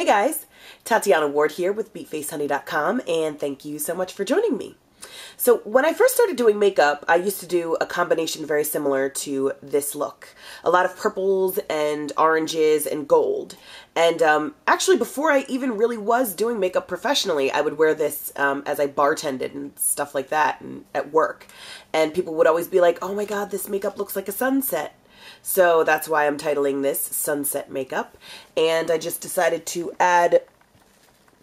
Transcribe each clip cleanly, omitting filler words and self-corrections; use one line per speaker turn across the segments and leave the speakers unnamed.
guys, Tatiana Ward here with BeatFaceHoney.com, and thank you so much for joining me. So when I first started doing makeup, I used to do a combination very similar to this look. A lot of purples and oranges and gold. And actually before I even really was doing makeup professionally, I would wear this as I bartended and stuff like that and at work. And people would always be like, oh my god, this makeup looks like a sunset. So that's why I'm titling this Sunset Makeup. And I just decided to add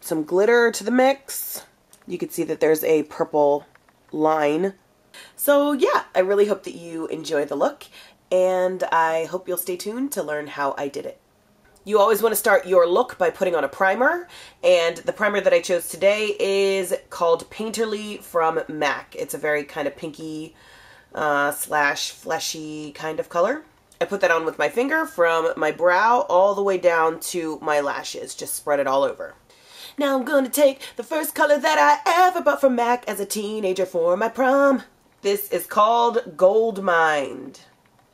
some glitter to the mix. You can see that there's a purple line. So yeah, I really hope that you enjoy the look, and I hope you'll stay tuned to learn how I did it. You always want to start your look by putting on a primer, and the primer that I chose today is called Painterly from MAC. It's a very kind of pinky slash fleshy kind of color. I put that on with my finger from my brow all the way down to my lashes, just spread it all over. Now I'm going to take the first color that I ever bought from MAC as a teenager for my prom. This is called Gold Mind.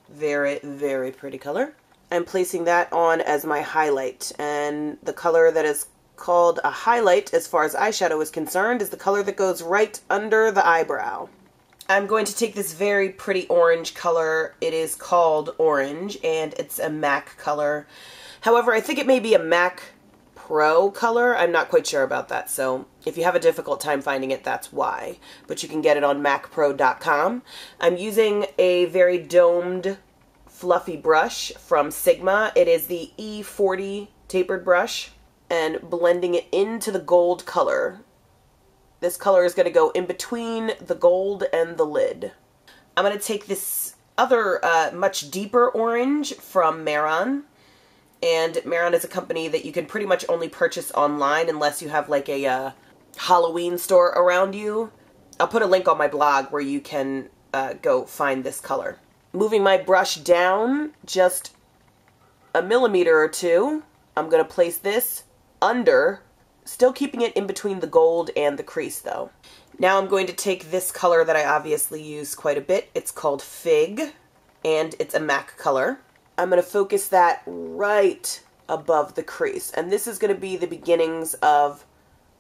Very, very pretty color. I'm placing that on as my highlight, and the color that is called a highlight as far as eyeshadow is concerned is the color that goes right under the eyebrow. I'm going to take this very pretty orange color. It is called Orange, and it's a MAC color. However, I think it may be a MAC Pro color. I'm not quite sure about that, so if you have a difficult time finding it, that's why. But you can get it on macpro.com. I'm using a very domed, fluffy brush from Sigma. It is the E40 tapered brush, and blending it into the gold color. This color is going to go in between the gold and the lid. I'm going to take this other much deeper orange from Mehron. And Mehron is a company that you can pretty much only purchase online unless you have like a Halloween store around you. I'll put a link on my blog where you can go find this color. Moving my brush down just a millimeter or two, I'm going to place this under, still keeping it in between the gold and the crease though. Now I'm going to take this color that I obviously use quite a bit. It's called Fig, and it's a MAC color. I'm going to focus that right above the crease, and this is going to be the beginnings of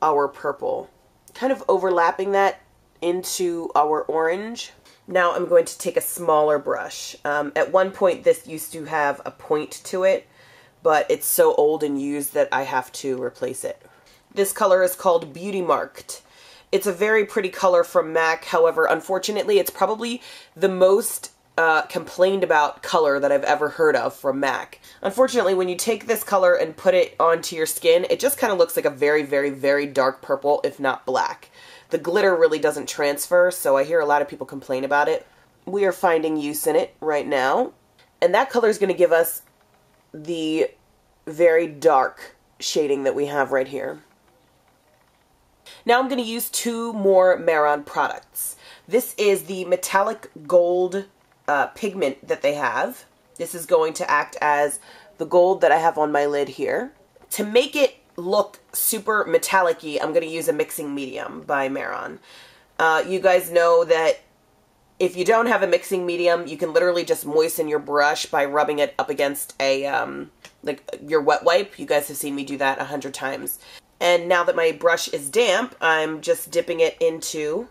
our purple, kind of overlapping that into our orange. Now I'm going to take a smaller brush. At one point this used to have a point to it, but it's so old and used that I have to replace it. This color is called Beauty Marked. It's a very pretty color from MAC, however, unfortunately, it's probably the most complained about color that I've ever heard of from MAC. Unfortunately, when you take this color and put it onto your skin, it just kind of looks like a very, very, very dark purple, if not black. The glitter really doesn't transfer, so I hear a lot of people complain about it. We are finding use in it right now, and that color is going to give us the very dark shading that we have right here. Now I'm going to use two more Mehron products. This is the metallic gold pigment that they have. This is going to act as the gold that I have on my lid here. To make it look super metallic-y, I'm going to use a mixing medium by Mehron. You guys know that if you don't have a mixing medium, you can literally just moisten your brush by rubbing it up against a like your wet wipe. You guys have seen me do that 100 times. And now that my brush is damp, I'm just dipping it into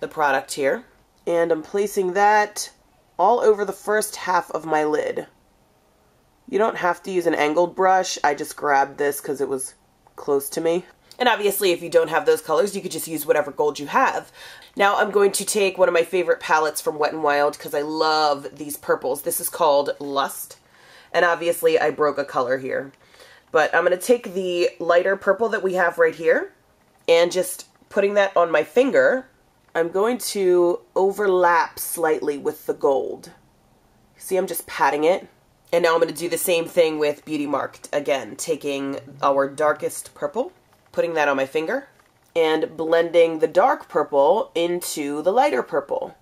the product here. And I'm placing that all over the first half of my lid. You don't have to use an angled brush. I just grabbed this because it was close to me. And obviously, if you don't have those colors, you could just use whatever gold you have. Now I'm going to take one of my favorite palettes from Wet n Wild because I love these purples. This is called Lust. And obviously, I broke a color here. But I'm going to take the lighter purple that we have right here and just putting that on my finger, I'm going to overlap slightly with the gold. See, I'm just patting it. And now I'm going to do the same thing with Beauty Marked. Again, taking our darkest purple, putting that on my finger, and blending the dark purple into the lighter purple.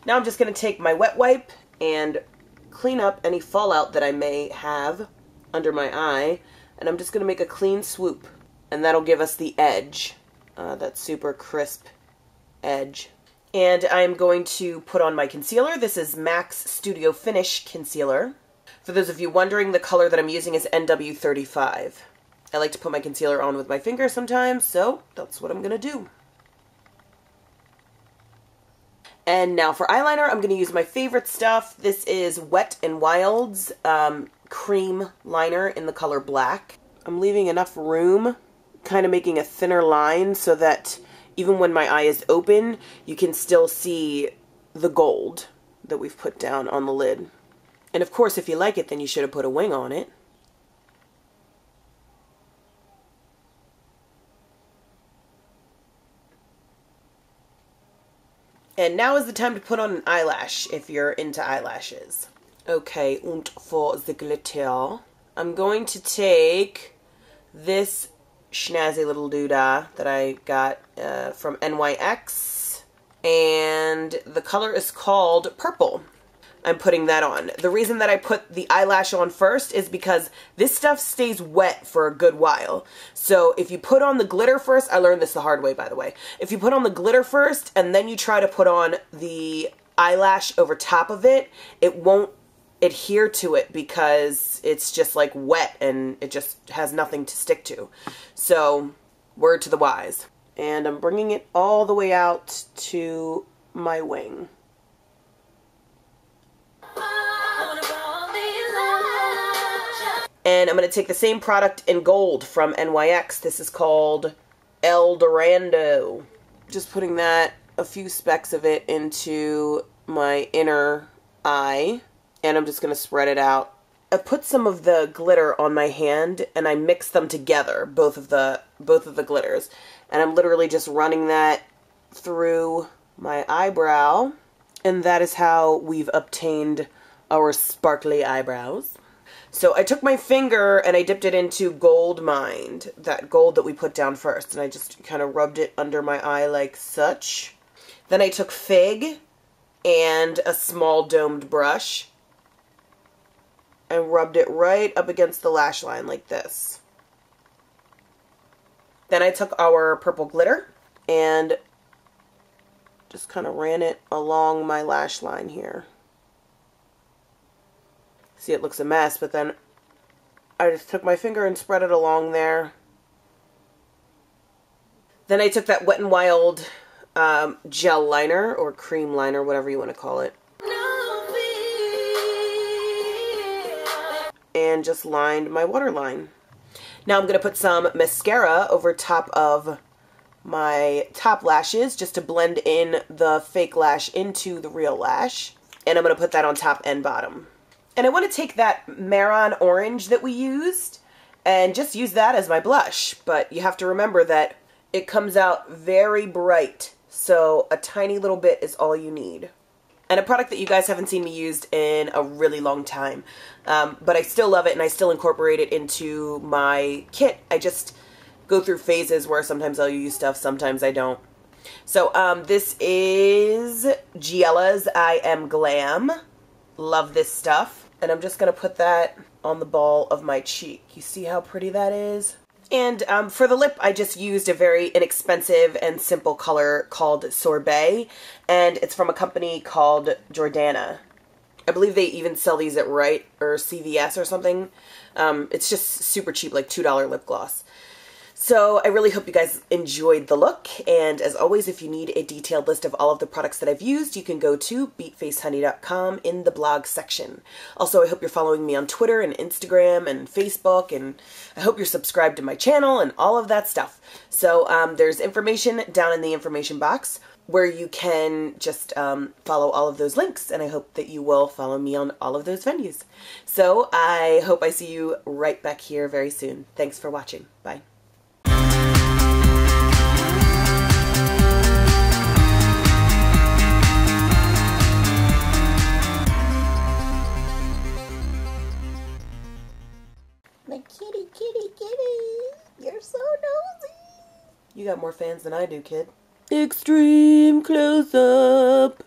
Now I'm just going to take my wet wipe and clean up any fallout that I may have under my eye, and I'm just going to make a clean swoop, and that'll give us the edge, that super crisp edge. And I'm going to put on my concealer. This is MAC's Studio Finish Concealer. For those of you wondering, the color that I'm using is NW35. I like to put my concealer on with my finger sometimes, so that's what I'm going to do. And now for eyeliner, I'm going to use my favorite stuff. This is Wet n Wild's cream liner in the color black. I'm leaving enough room, kind of making a thinner line so that even when my eye is open, you can still see the gold that we've put down on the lid. And of course, if you like it, then you should have put a wing on it. And now is the time to put on an eyelash if you're into eyelashes. Okay, und for the glitter, I'm going to take this snazzy little doodah that I got from NYX, and the color is called Purple. I'm putting that on. The reason that I put the eyelash on first is because this stuff stays wet for a good while. So if you put on the glitter first, I learned this the hard way, by the way. If you put on the glitter first and then you try to put on the eyelash over top of it, it won't adhere to it because it's just like wet and it just has nothing to stick to. So, word to the wise. And I'm bringing it all the way out to my wing. And I'm going to take the same product in gold from NYX. This is called El Dorado. Just putting that, a few specks of it into my inner eye. And I'm just going to spread it out. I put some of the glitter on my hand and I mix them together, both of the glitters. And I'm literally just running that through my eyebrow. And that is how we've obtained our sparkly eyebrows. So I took my finger and I dipped it into Gold Mind, that gold that we put down first, and I just kind of rubbed it under my eye like such. Then I took Fig and a small domed brush and rubbed it right up against the lash line like this. Then I took our purple glitter and just kind of ran it along my lash line here. See, it looks a mess, but then I just took my finger and spread it along there. Then I took that Wet n Wild gel liner, or cream liner, whatever you want to call it, and just lined my waterline. Now I'm going to put some mascara over top of my top lashes just to blend in the fake lash into the real lash. And I'm going to put that on top and bottom. And I want to take that Marron orange that we used and just use that as my blush. But you have to remember that it comes out very bright, so a tiny little bit is all you need. And a product that you guys haven't seen me used in a really long time. But I still love it and I still incorporate it into my kit. I just go through phases where sometimes I'll use stuff, sometimes I don't. So this is Giella's I Am Glam. Love this stuff. And I'm just going to put that on the ball of my cheek. You see how pretty that is? And for the lip, I just used a very inexpensive and simple color called Sorbet. And it's from a company called Jordana. I believe they even sell these at Rite or CVS or something. It's just super cheap, like $2 lip gloss. So I really hope you guys enjoyed the look, and as always, if you need a detailed list of all of the products that I've used, you can go to beatfacehoney.com in the blog section. Also, I hope you're following me on Twitter and Instagram and Facebook, and I hope you're subscribed to my channel and all of that stuff. So there's information down in the information box where you can just follow all of those links, and I hope that you will follow me on all of those venues. So I hope I see you right back here very soon. Thanks for watching. Bye. My kitty, kitty, kitty. You're so nosy. You got more fans than I do, kid. Extreme close-up.